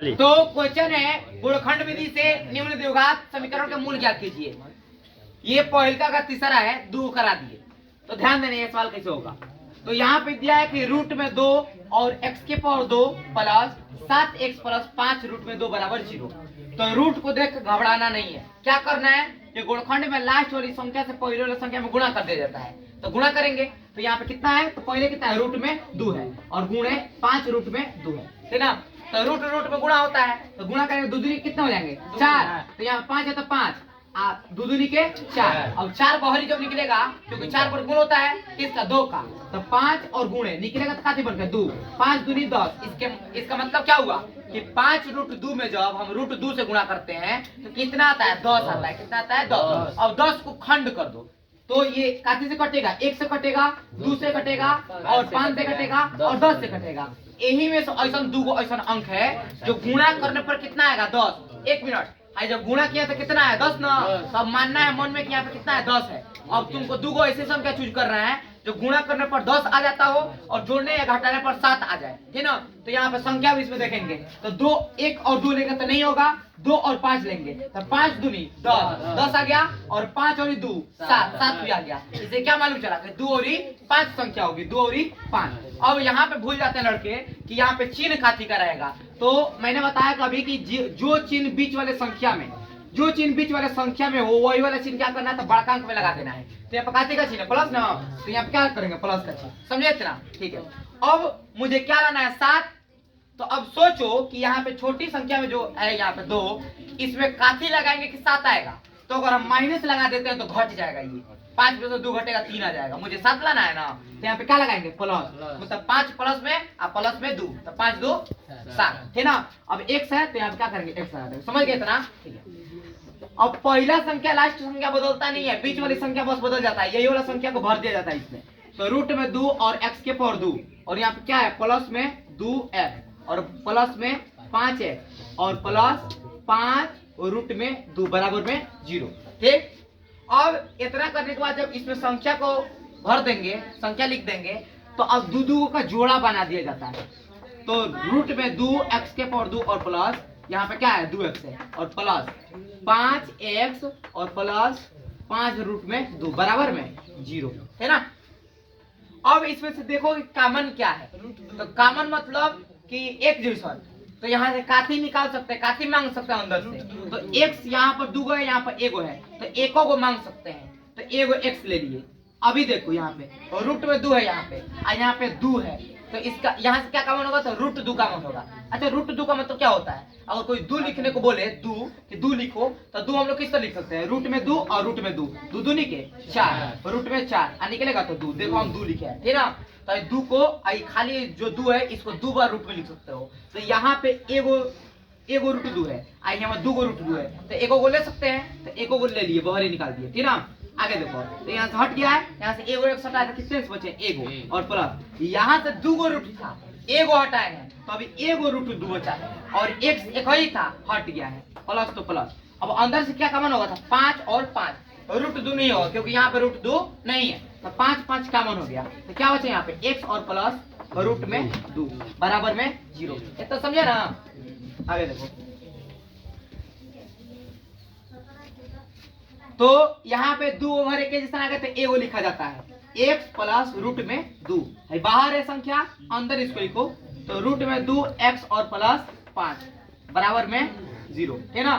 तो क्वेश्चन है गुणखंड विधि से निम्न द्विघात समीकरण का मूल ज्ञात कीजिए। ये पहलका का तीसरा है, दो करा दिए। तो ध्यान देना ये सवाल कैसे होगा। तो यहाँ पे दिया है कि रूट में 2 और x के power 2 plus 7x plus 5 root में 2 बराबर 0। तो रूट को देख घबराना नहीं है, क्या करना है कि गुणखंड में लास्ट वाली संख्या से पहले वाली संख्या में गुणा कर दिया जाता है। तो गुणा करेंगे तो यहाँ पे कितना है, तो पहले कितना है, रूट में 2 है और गुणे 5 रूट में 2 है, ठीक ना। तो रूट रूट में गुणा होता है, तो गुणा करेंगे दो दूनी कितने हो जाएंगे 4। तो यहाँ 5 है तो 5 दो दूनी के 4। अब 4 बाहरी जब निकलेगा क्योंकि 4 पर गुण होता है किसका, 2 का, तो 5 और गुणे निकलेगा तो काफी बनकर 2, 5 दूनी 10। इसका मतलब क्या हुआ कि 5 रूट 2 में जब हम रूट 2 से गुणा करते हैं तो कितना आता है, 10 आता है। कितना आता है, 10। अब 10 को खंड कर दो तो ये काफी से कटेगा, 1 से कटेगा, 2 से कटेगा और 5 से कटेगा और 10 से कटेगा। यही में ऐसा दो ऐसा अंक है जो गुणा करने पर कितना आएगा, 10। 1 मिनट, जब गुणा किया तो कितना है, 10 ना। तब मानना है मन में कि यहाँ पे कितना है, 10 है। अब तुमको दो ऐसे संख्या चूज कर रहा है जो गुणा करने पर 10 आ जाता हो और जोड़ने या घटाने पर 7 आ जाए, ठीक ना। तो यहाँ पे संख्या भी इसमें देखेंगे तो 2 1 और 2 लेंगे तो नहीं होगा, 2 और 5 लेंगे तो 5 दूनी 10, 10 आ गया और 5 और 2 7, 7 भी आ गया। इसे क्या मालूम चला कि 2 और 5 संख्या होगी, 2 और 5। अब यहाँ पे भूल जाते हैं लड़के कि यहाँ पे चिन्ह काथी का रहेगा। तो मैंने बताया कभी कि जो चिन्ह बीच वाले संख्या में, जो चिन्ह बीच वाले संख्या में हो वही वाला चिन्ह क्या करना है, तो बड़का अंक में लगा देना है। तो यहाँ पे काते का चिन्ह प्लस ना, तो यहाँ पे क्या करेंगे, प्लस का चिन्ह, समझे इतना, ठीक है। अब मुझे क्या लाना है, 7। तो अब सोचो कि यहाँ पे छोटी संख्या में जो है यहाँ पे 2, इसमें काथी लगाएंगे कि 7 आएगा। तो अगर हम माइनस लगा देते हैं तो घट जाएगा, ये 5 में से 2 घटेगा 3 आ जाएगा। मुझे 7 लाना है ना, तो यहाँ पे क्या लगाएंगे, प्लस, मतलब 5 प्लस में और प्लस में 2, तो 5 2 7, ठीक ना। अब x है तो यहाँ पे क्या करेंगे, x लगा देंगे, समझ गए इतना, ठीक है। अब पहला संख्या लास्ट संख्या बदलता नहीं है, बीच वाली संख्या बस बदल जाता है, यही वाला संख्या को भर दिया जाता है इसमें। तो रूट में 2 और x के पावर 2 और यहाँ पे क्या है, प्लस में 2x और प्लस में 5x और प्लस 5 और रूट में 2 बराबर में 0, ठीक। अब इतना करने के बाद जब इसमें संख्या को भर देंगे, संख्या लिख देंगे, तो अब दो का जोड़ा बना दिया जाता है। तो रूट में 2x के पावर 2 और प्लस यहाँ पे क्या है, 2x है और प्लस 5x और प्लस 5 रूट में 2 बराबर में 0, है ना। अब इसमें से देखो कि कॉमन क्या है, तो कॉमन मतलब कि एक डिविजन। तो यहाँ से काथी निकाल सकते हैं, काथी मांग सकते हैं अंदर से। तो x यहाँ पर 2 है, यहाँ पर 1 है, तो 1 को मांग सकते हैं, तो 1 x ले लिए। अभी देखो यहाँ पे और रूट में 2 है यहाँ पे और यहाँ पे 2 है, तो इसका यहाँ से क्या कॉमन होगा, तो रूट 2 कॉमन होगा। अच्छा, रूट 2 का मतलब क्या होता है, अगर कोई 2 लिखने को बोले, 2 कि 2 लिखो, तो 2 हम लोग किस तरह लिख सकते हैं, रूट में 2 और रूट में 2, 2 दूनी के 4, रूट में 4 निकलेगा तो 2। देखो हम 2 लिखे हैं, ठीक ना। तो 2 को खाली जो 2 है इसको 2 बार रूट में लिख सकते हो। तो यहाँ पे एगो रूट 2 है, यहाँ में 2 रूट 2 है, तो 1 को ले सकते हैं, तो 1 को ले लिए, बाहर ही निकाल दिए, ठीक ना। आगे देखो, तो यहाँ से हट गया है, यहाँ से 1 1 हटाया, कितने बचे, 1 और प्लस यहाँ से 2 रूट था, 1 हटाए हैं, तो अभी 1 रूट 2 बचा है और x 1 ही था, हट गया है, प्लस तो प्लस। अब अंदर से क्या कॉमन होगा था, 5 और 5, रूट 2 नहीं होगा क्योंकि यहाँ पे रूट 2 नहीं है, तो 5 5 कॉमन हो गया। तो क्या बचा यहाँ पे, x और प्लस रूट में 2 बराबर में 0। इतना समझे ना। आगे देखो, तो यहाँ पे 2 ओवर 1 जैसा आ गया, तो a लिखा जाता है, x प्लस रूट में 2 है, बाहर है संख्या, अंदर इसको लिखो, तो रूट में 2x और प्लस 5 बराबर में 0, है ना।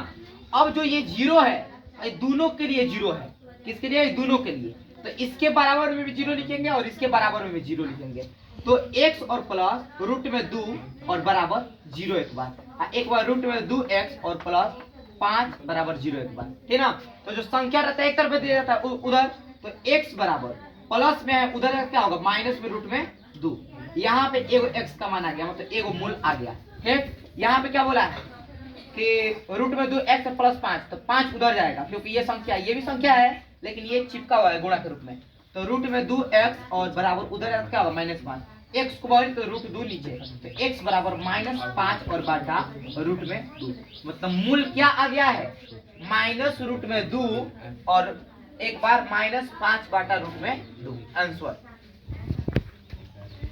अब जो ये 0 है, ये दोनों के लिए 0 है, किसके लिए, दोनों के लिए। तो इसके बराबर में भी 0 लिखेंगे और इसके बराबर में भी 0 लिखेंगे। तो x और प्लस रूट में 2 और बराबर 0 एक बार रूट में 2x और प्लस 5 बराबर 0 एक बार, ठीक ना। तो जो संख्या रहता है एक तरफ दिया जाता है उधर, तो x बराबर प्लस में है, उधर क्या होगा, माइनस में रूट में 2। यहाँ पे एगो x का मान आ गया, मतलब एगो मूल आ गया, ठीक। यहाँ पे क्या बोला है कि रूट में 2x प्लस 5, तो 5 उधर जाएगा क्योंकि ये संख्या, ये भी संख्या है लेकिन ये चिपका हुआ है गुणा के रूप में। तो रूट में 2x और बराबर उधर क्या होगा, -5, x को बाहर तो रूट 2 नीचे, तो x बराबर -5 और बाटा रूट में 2, मतलब मूल क्या आ गया है, माइनस रूट में 2 और एक बार -5 बाटा रूट में 2 आंसर।